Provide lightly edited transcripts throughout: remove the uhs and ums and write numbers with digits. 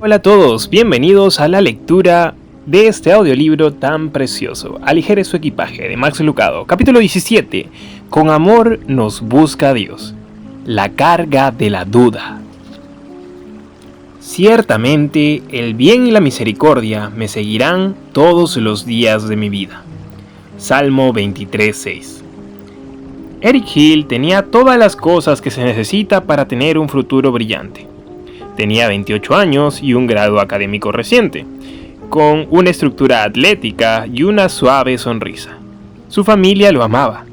Hola a todos, bienvenidos a la lectura de este audiolibro tan precioso, Aligere su equipaje, de Max Lucado, capítulo 17, Con amor nos busca Dios, la carga de la duda. Ciertamente el bien y la misericordia me seguirán todos los días de mi vida. Salmo 23:6. Eric Hill tenía todas las cosas que se necesita para tener un futuro brillante. Tenía 28 años y un grado académico reciente, con una estructura atlética y una suave sonrisa. Su familia lo amaba,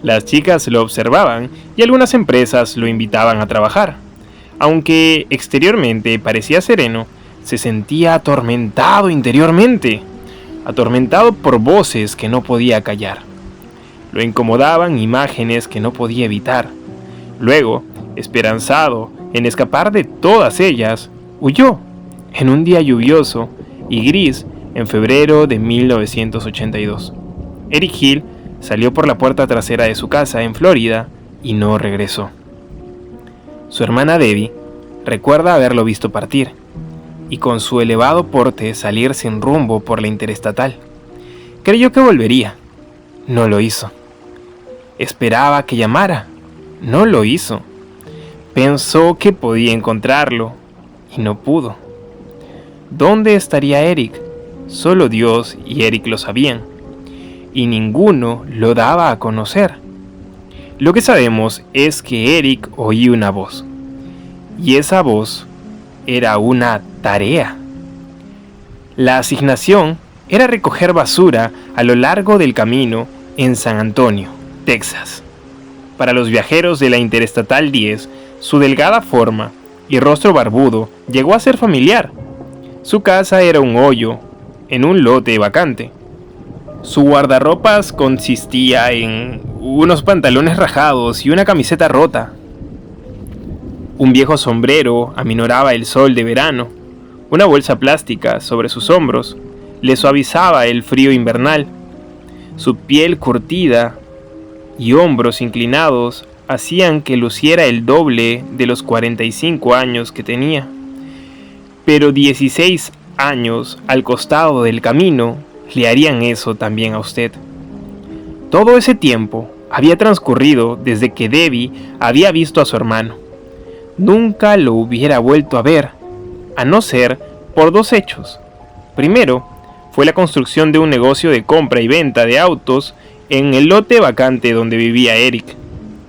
las chicas lo observaban y algunas empresas lo invitaban a trabajar. Aunque exteriormente parecía sereno, se sentía atormentado interiormente, atormentado por voces que no podía callar. Lo incomodaban imágenes que no podía evitar. Luego, esperanzado en escapar de todas ellas, huyó en un día lluvioso y gris en febrero de 1982. Eric Hill salió por la puerta trasera de su casa en Florida y no regresó. Su hermana Debbie recuerda haberlo visto partir y con su elevado porte salir sin rumbo por la interestatal. Creyó que volvería. No lo hizo. Esperaba que llamara. No lo hizo. Pensó que podía encontrarlo y no pudo. ¿Dónde estaría Eric? Solo Dios y Eric lo sabían, y ninguno lo daba a conocer. Lo que sabemos es que Eric oía una voz, y esa voz era una tarea. La asignación era recoger basura a lo largo del camino en San Antonio, Texas. Para los viajeros de la Interestatal 10, su delgada forma y rostro barbudo llegó a ser familiar. Su casa era un hoyo en un lote vacante. Su guardarropas consistía en unos pantalones rajados y una camiseta rota. Un viejo sombrero aminoraba el sol de verano. Una bolsa plástica sobre sus hombros le suavizaba el frío invernal. Su piel curtida y hombros inclinados hacían que luciera el doble de los 45 años que tenía. Pero 16 años al costado del camino le harían eso también a usted. Todo ese tiempo había transcurrido desde que Debbie había visto a su hermano. Nunca lo hubiera vuelto a ver, a no ser por dos hechos. Primero, fue la construcción de un negocio de compra y venta de autos en el lote vacante donde vivía Eric.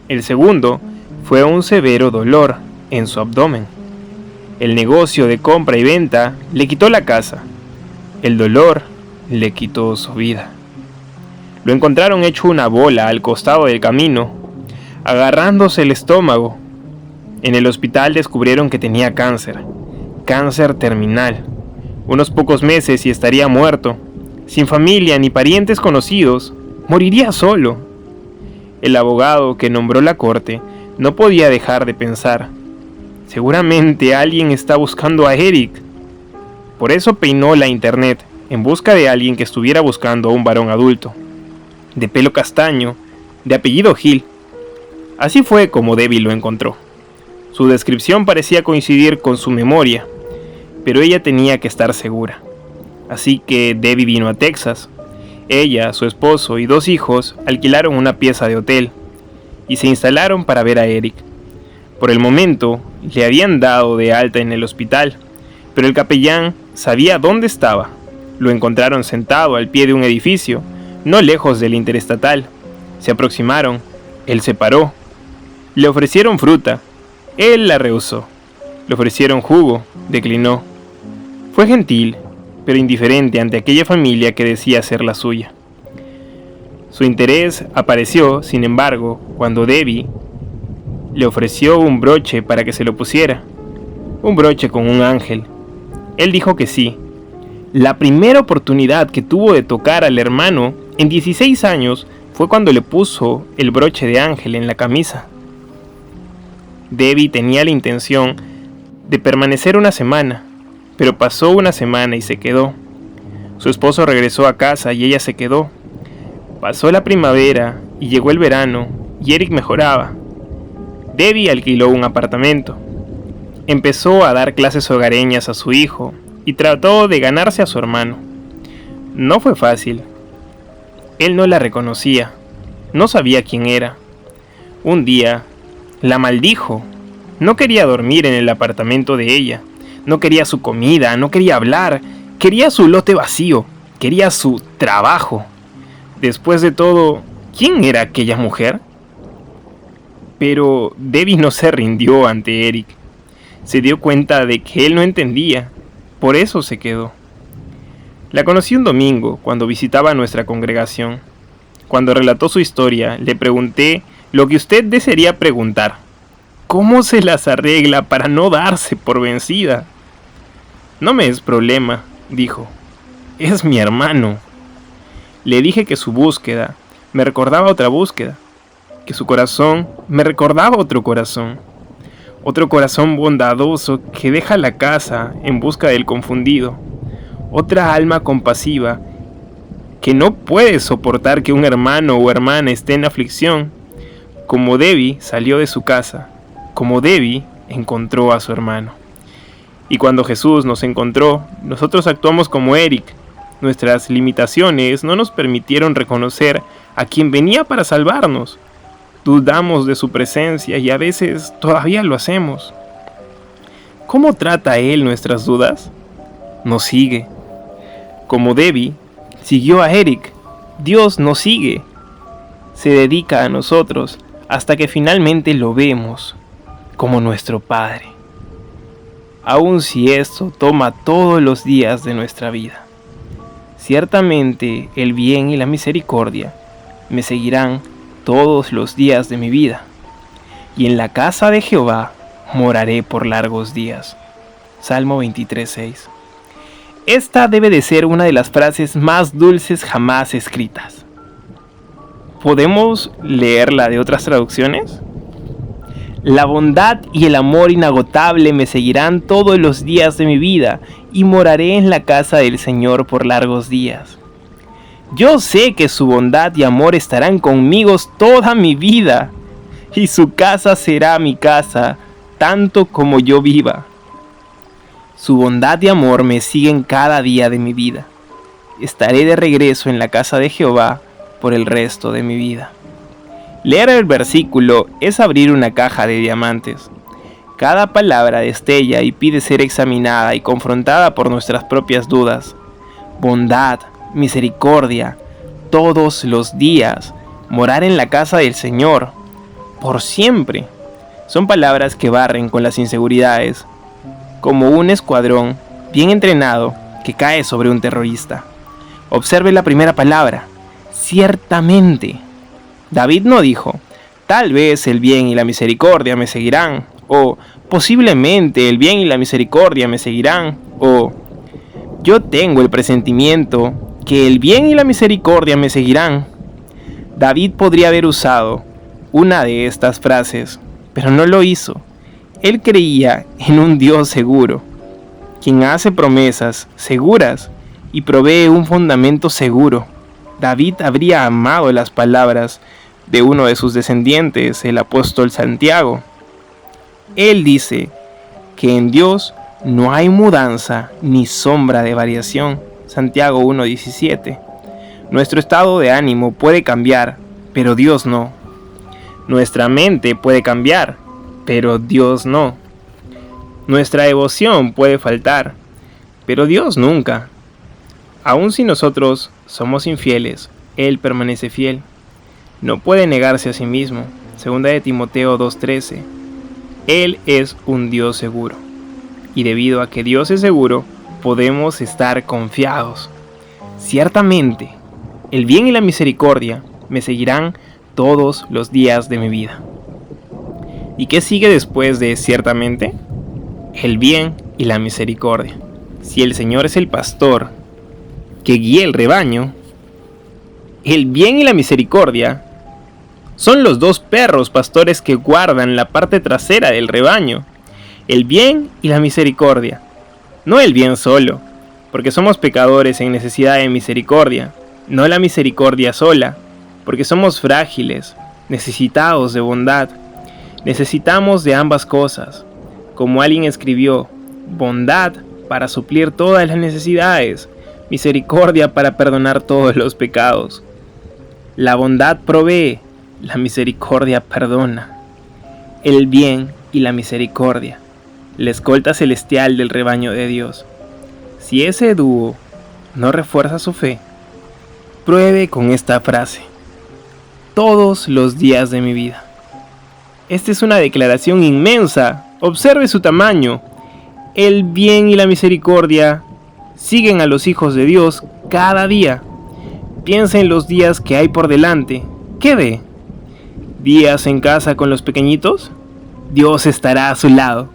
El segundo fue un severo dolor en su abdomen. El negocio de compra y venta le quitó la casa. El dolor le quitó su vida. Lo encontraron hecho una bola al costado del camino, agarrándose el estómago. En el hospital descubrieron que tenía cáncer terminal. Unos pocos meses y estaría muerto, sin familia ni parientes conocidos, moriría solo. El abogado que nombró la corte no podía dejar de pensar: seguramente alguien está buscando a Eric. Por eso peinó la internet en busca de alguien que estuviera buscando a un varón adulto, de pelo castaño, de apellido Hill. Así fue como Debbie lo encontró. Su descripción parecía coincidir con su memoria, pero ella tenía que estar segura. Así que Debbie vino a Texas. Ella, su esposo y dos hijos alquilaron una pieza de hotel y se instalaron para ver a Eric. Por el momento, le habían dado de alta en el hospital, pero el capellán sabía dónde estaba. Lo encontraron sentado al pie de un edificio, no lejos del interestatal. Se aproximaron, él se paró. Le ofrecieron fruta, él la rehusó. Le ofrecieron jugo, declinó. Fue gentil, pero indiferente ante aquella familia que decía ser la suya. Su interés apareció, sin embargo, cuando Debbie le ofreció un broche para que se lo pusiera, un broche con un ángel. Él dijo que sí. La primera oportunidad que tuvo de tocar al hermano en 16 años fue cuando le puso el broche de ángel en la camisa. Debbie tenía la intención de permanecer una semana, pero pasó una semana y se quedó. Su esposo regresó a casa y ella se quedó. Pasó la primavera y llegó el verano y Eric mejoraba. Debbie alquiló un apartamento. Empezó a dar clases hogareñas a su hijo y trató de ganarse a su hermano. No fue fácil. Él no la reconocía, no sabía quién era. Un día, la maldijo. No quería dormir en el apartamento de ella, no quería su comida, no quería hablar, quería su lote vacío, quería su trabajo. Después de todo, ¿quién era aquella mujer? Pero Debbie no se rindió ante Eric. Se dio cuenta de que él no entendía, por eso se quedó. La conocí un domingo cuando visitaba nuestra congregación. Cuando relató su historia, le pregunté lo que usted desearía preguntar. ¿Cómo se las arregla para no darse por vencida? No me es problema, dijo. Es mi hermano. Le dije que su búsqueda me recordaba otra búsqueda, que su corazón me recordaba otro corazón bondadoso que deja la casa en busca del confundido, otra alma compasiva que no puede soportar que un hermano o hermana esté en aflicción. Como Debbie salió de su casa, como Debbie encontró a su hermano. Y cuando Jesús nos encontró, nosotros actuamos como Eric. Nuestras limitaciones no nos permitieron reconocer a quien venía para salvarnos. Dudamos de su presencia y a veces todavía lo hacemos. ¿Cómo trata Él nuestras dudas? Nos sigue. Como Debbie siguió a Eric, Dios nos sigue. Se dedica a nosotros hasta que finalmente lo vemos como nuestro Padre. Aun si esto toma todos los días de nuestra vida. Ciertamente el bien y la misericordia me seguirán todos los días de mi vida, y en la casa de Jehová moraré por largos días. Salmo 23:6. Esta debe de ser una de las frases más dulces jamás escritas. ¿Podemos leerla de otras traducciones? La bondad y el amor inagotable me seguirán todos los días de mi vida, y moraré en la casa del Señor por largos días. Yo sé que su bondad y amor estarán conmigo toda mi vida, y su casa será mi casa, tanto como yo viva. Su bondad y amor me siguen cada día de mi vida. Estaré de regreso en la casa de Jehová por el resto de mi vida. Leer el versículo es abrir una caja de diamantes. Cada palabra destella y pide ser examinada y confrontada por nuestras propias dudas. Bondad, misericordia, todos los días, morar en la casa del Señor, por siempre. Son palabras que barren con las inseguridades, como un escuadrón bien entrenado que cae sobre un terrorista. Observe la primera palabra, ciertamente. David no dijo, tal vez el bien y la misericordia me seguirán, o posiblemente el bien y la misericordia me seguirán, o yo tengo el presentimiento que el bien y la misericordia me seguirán. David podría haber usado una de estas frases, pero no lo hizo. Él creía en un Dios seguro, quien hace promesas seguras y provee un fundamento seguro. David habría amado las palabras de uno de sus descendientes, el apóstol Santiago. Él dice que en Dios no hay mudanza ni sombra de variación. Santiago 1:17. Nuestro estado de ánimo puede cambiar, pero Dios no. Nuestra mente puede cambiar, pero Dios no. Nuestra devoción puede faltar, pero Dios nunca. Aun si nosotros somos infieles, Él permanece fiel. No puede negarse a sí mismo. 2 de Timoteo 2:13. Él es un Dios seguro. Y debido a que Dios es seguro, podemos estar confiados. Ciertamente, el bien y la misericordia me seguirán todos los días de mi vida. ¿Y qué sigue después de ciertamente? El bien y la misericordia. Si el Señor es el pastor que guía el rebaño, el bien y la misericordia son los dos perros pastores que guardan la parte trasera del rebaño. El bien y la misericordia. No el bien solo, porque somos pecadores en necesidad de misericordia. No la misericordia sola, porque somos frágiles, necesitados de bondad. Necesitamos de ambas cosas. Como alguien escribió, bondad para suplir todas las necesidades, misericordia para perdonar todos los pecados. La bondad provee, la misericordia perdona. El bien y la misericordia, la escolta celestial del rebaño de Dios. Si ese dúo no refuerza su fe, pruebe con esta frase: todos los días de mi vida. Esta es una declaración inmensa. Observe su tamaño. El bien y la misericordia siguen a los hijos de Dios cada día. Piensa en los días que hay por delante. ¿Qué ve? ¿Días en casa con los pequeñitos? Dios estará a su lado.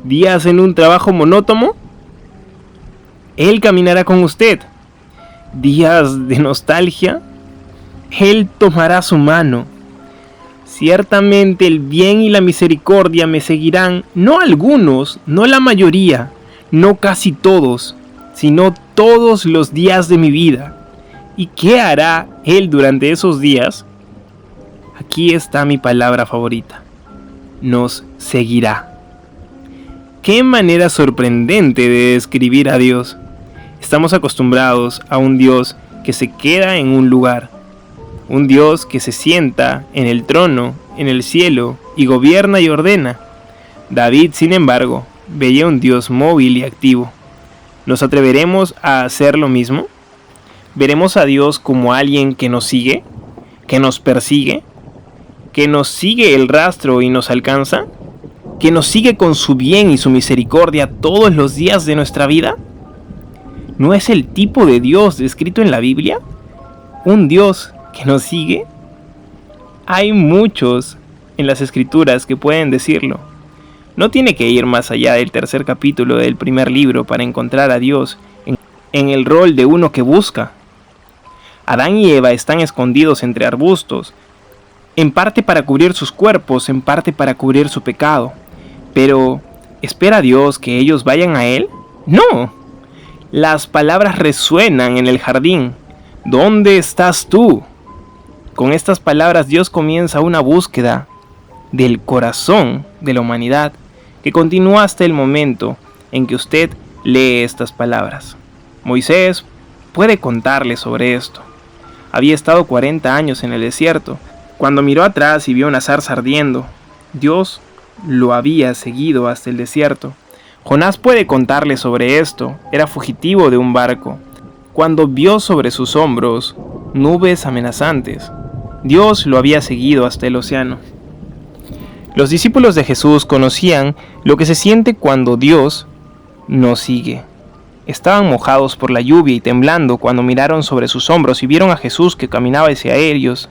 ¿Días en un trabajo monótono? Él caminará con usted. ¿Días de nostalgia? Él tomará su mano. Ciertamente el bien y la misericordia me seguirán, no algunos, no la mayoría, no casi todos, sino todos los días de mi vida. ¿Y qué hará Él durante esos días? Aquí está mi palabra favorita: nos seguirá. Qué manera sorprendente de describir a Dios. Estamos acostumbrados a un Dios que se queda en un lugar, un Dios que se sienta en el trono, en el cielo, y gobierna y ordena. David, sin embargo, veía un Dios móvil y activo. ¿Nos atreveremos a hacer lo mismo? ¿Veremos a Dios como alguien que nos sigue, que nos persigue, que nos sigue el rastro y nos alcanza, que nos sigue con su bien y su misericordia todos los días de nuestra vida? ¿No es el tipo de Dios descrito en la Biblia? ¿Un Dios que nos sigue? Hay muchos en las escrituras que pueden decirlo. No tiene que ir más allá del tercer capítulo del primer libro para encontrar a Dios en el rol de uno que busca. Adán y Eva están escondidos entre arbustos, en parte para cubrir sus cuerpos, en parte para cubrir su pecado. Pero, ¿espera Dios que ellos vayan a Él? ¡No! Las palabras resuenan en el jardín. ¿Dónde estás tú? Con estas palabras Dios comienza una búsqueda del corazón de la humanidad que continúa hasta el momento en que usted lee estas palabras. Moisés puede contarle sobre esto. Había estado 40 años en el desierto. Cuando miró atrás y vio una zarza ardiendo, Dios lo había seguido hasta el desierto. Jonás puede contarle sobre esto. Era fugitivo de un barco. Cuando vio sobre sus hombros nubes amenazantes, Dios lo había seguido hasta el océano. Los discípulos de Jesús conocían lo que se siente cuando Dios nos sigue. Estaban mojados por la lluvia y temblando cuando miraron sobre sus hombros y vieron a Jesús que caminaba hacia ellos.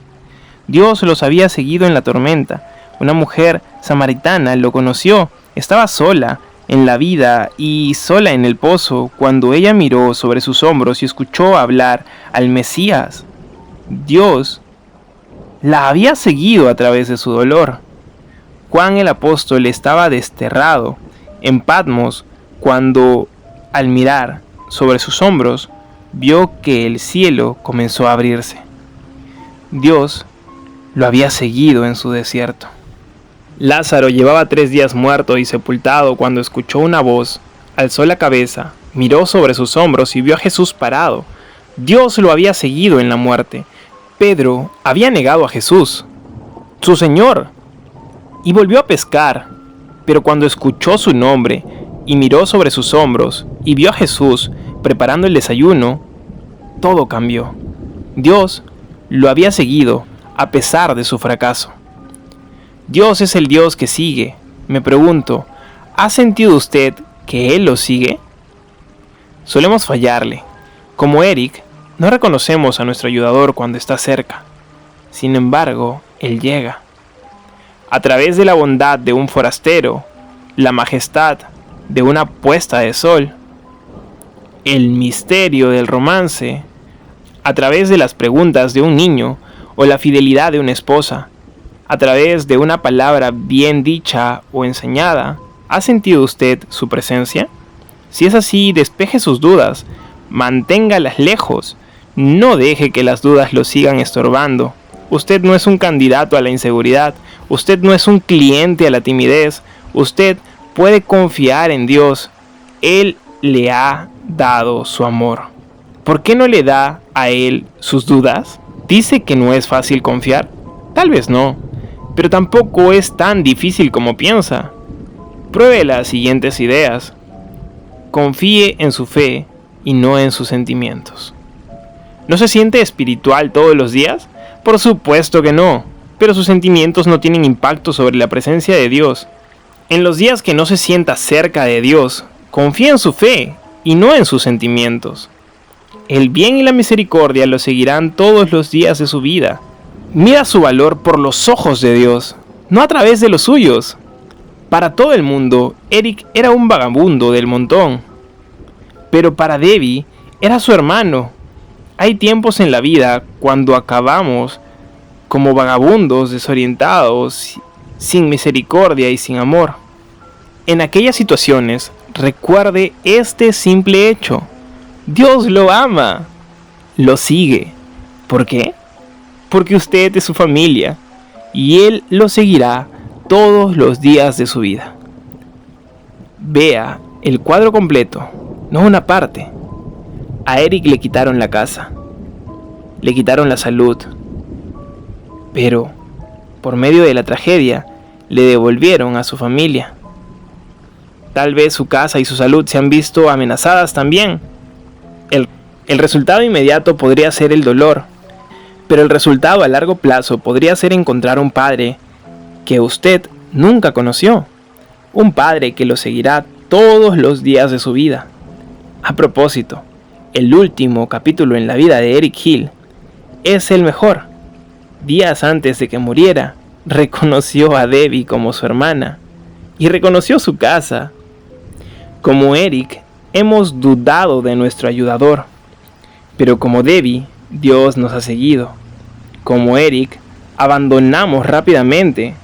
Dios los había seguido en la tormenta. Una mujer samaritana lo conoció. Estaba sola en la vida y sola en el pozo cuando ella miró sobre sus hombros y escuchó hablar al Mesías. Dios la había seguido a través de su dolor. Juan el apóstol estaba desterrado en Patmos cuando, al mirar sobre sus hombros, vio que el cielo comenzó a abrirse. Dios lo había seguido en su desierto. Lázaro llevaba 3 días muerto y sepultado cuando escuchó una voz, alzó la cabeza, miró sobre sus hombros y vio a Jesús parado. Dios lo había seguido en la muerte. Pedro había negado a Jesús, su Señor, y volvió a pescar, pero cuando escuchó su nombre y miró sobre sus hombros y vio a Jesús preparando el desayuno, todo cambió. Dios lo había seguido a pesar de su fracaso. Dios es el Dios que sigue. Me pregunto, ¿ha sentido usted que Él lo sigue? Solemos fallarle. Como Eric, no reconocemos a nuestro ayudador cuando está cerca. Sin embargo, Él llega. A través de la bondad de un forastero, la majestad de una puesta de sol, el misterio del romance, a través de las preguntas de un niño o la fidelidad de una esposa, a través de una palabra bien dicha o enseñada. ¿Ha sentido usted su presencia? Si es así, despeje sus dudas, manténgalas lejos, no deje que las dudas lo sigan estorbando. Usted no es un candidato a la inseguridad, usted no es un cliente a la timidez, usted puede confiar en Dios. Él le ha dado su amor. ¿Por qué no le da a él sus dudas? ¿Dice que no es fácil confiar? Tal vez no, pero tampoco es tan difícil como piensa. Pruebe las siguientes ideas. Confíe en su fe y no en sus sentimientos. ¿No se siente espiritual todos los días? Por supuesto que no, pero sus sentimientos no tienen impacto sobre la presencia de Dios. En los días que no se sienta cerca de Dios, confía en su fe y no en sus sentimientos. El bien y la misericordia lo seguirán todos los días de su vida. Mira su valor por los ojos de Dios, no a través de los suyos. Para todo el mundo, Eric era un vagabundo del montón. Pero para Debbie, era su hermano. Hay tiempos en la vida cuando acabamos como vagabundos desorientados, sin misericordia y sin amor. En aquellas situaciones, recuerde este simple hecho. Dios lo ama, lo sigue. ¿Por qué? Porque usted es su familia y Él lo seguirá todos los días de su vida. Vea el cuadro completo, no una parte. A Eric le quitaron la casa, le quitaron la salud, pero por medio de la tragedia le devolvieron a su familia. Tal vez su casa y su salud se han visto amenazadas también. El resultado inmediato podría ser el dolor, pero el resultado a largo plazo podría ser encontrar un padre que usted nunca conoció, un padre que lo seguirá todos los días de su vida. A propósito, el último capítulo en la vida de Eric Hill es el mejor. Días antes de que muriera, reconoció a Debbie como su hermana y reconoció su casa. Como Eric, hemos dudado de nuestro ayudador, pero como Debbie, Dios nos ha seguido. Como Eric, abandonamos rápidamente,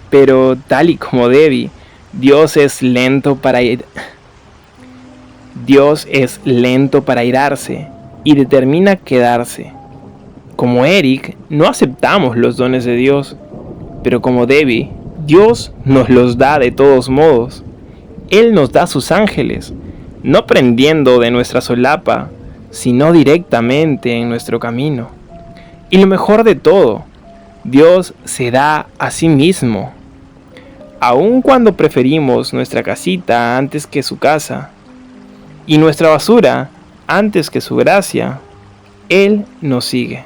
pero tal y como Debbie, Dios es lento para irarse y determina quedarse. Como Eric, no aceptamos los dones de Dios, pero como Debbie, Dios nos los da de todos modos. Él nos da sus ángeles, no prendiendo de nuestra solapa, sino directamente en nuestro camino. Y lo mejor de todo, Dios se da a sí mismo. Aun cuando preferimos nuestra casita antes que su casa, y nuestra basura antes que su gracia, Él nos sigue.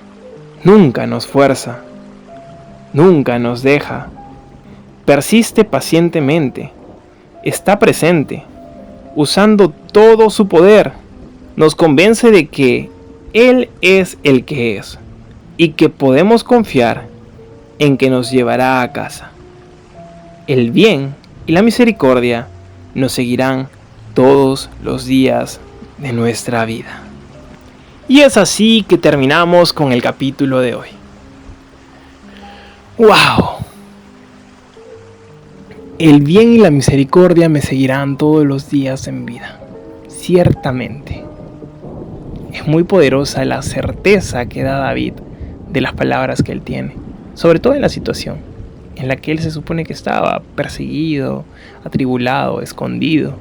Nunca nos fuerza, nunca nos deja. Persiste pacientemente, está presente, usando todo su poder. Nos convence de que Él es el que es y que podemos confiar en que nos llevará a casa. El bien y la misericordia nos seguirán todos los días de nuestra vida. Y es así que terminamos con el capítulo de hoy. ¡Wow! El bien y la misericordia me seguirán todos los días de mi vida. Ciertamente. Es muy poderosa la certeza que da David de las palabras que él tiene, sobre todo en la situación en la que él se supone que estaba perseguido, atribulado, escondido.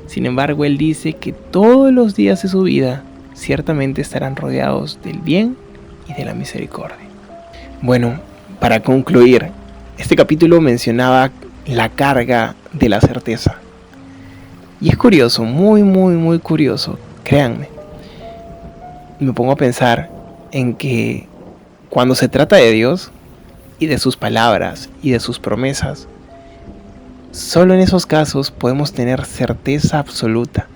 Sin embargo, él dice que todos los días de su vida ciertamente estarán rodeados del bien y de la misericordia. Bueno, para concluir, este capítulo mencionaba la carga de la certeza. Y es curioso, muy curioso, créanme. Me pongo a pensar en que cuando se trata de Dios y de sus palabras y de sus promesas, solo en esos casos podemos tener certeza absoluta.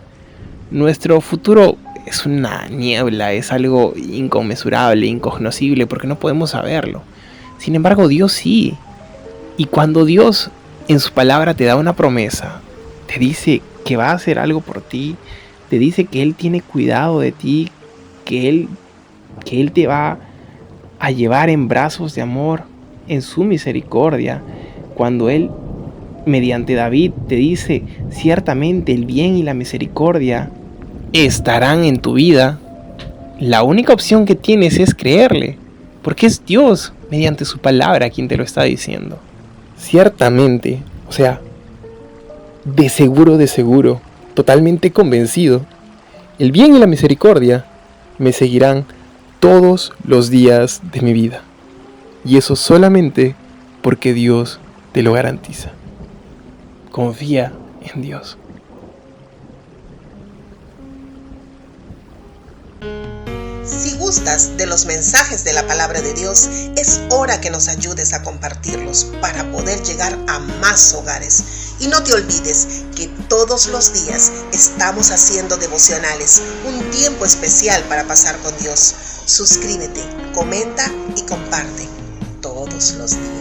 Nuestro futuro es una niebla, es algo inconmensurable, incognoscible, porque no podemos saberlo. Sin embargo, Dios sí. Y cuando Dios en su palabra te da una promesa, te dice que va a hacer algo por ti, te dice que Él tiene cuidado de ti, que Él te va a llevar en brazos de amor, en su misericordia. Cuando Él, mediante David, te dice, ciertamente el bien y la misericordia estarán en tu vida, la única opción que tienes es creerle, porque es Dios, mediante su palabra, quien te lo está diciendo. Ciertamente, o sea, de seguro, totalmente convencido, el bien y la misericordia me seguirán todos los días de mi vida. Y eso solamente porque Dios te lo garantiza. Confía en Dios. Si gustas de los mensajes de la palabra de Dios, es hora que nos ayudes a compartirlos para poder llegar a más hogares. Y no te olvides que todos los días estamos haciendo devocionales, un tiempo especial para pasar con Dios. Suscríbete, comenta y comparte todos los días.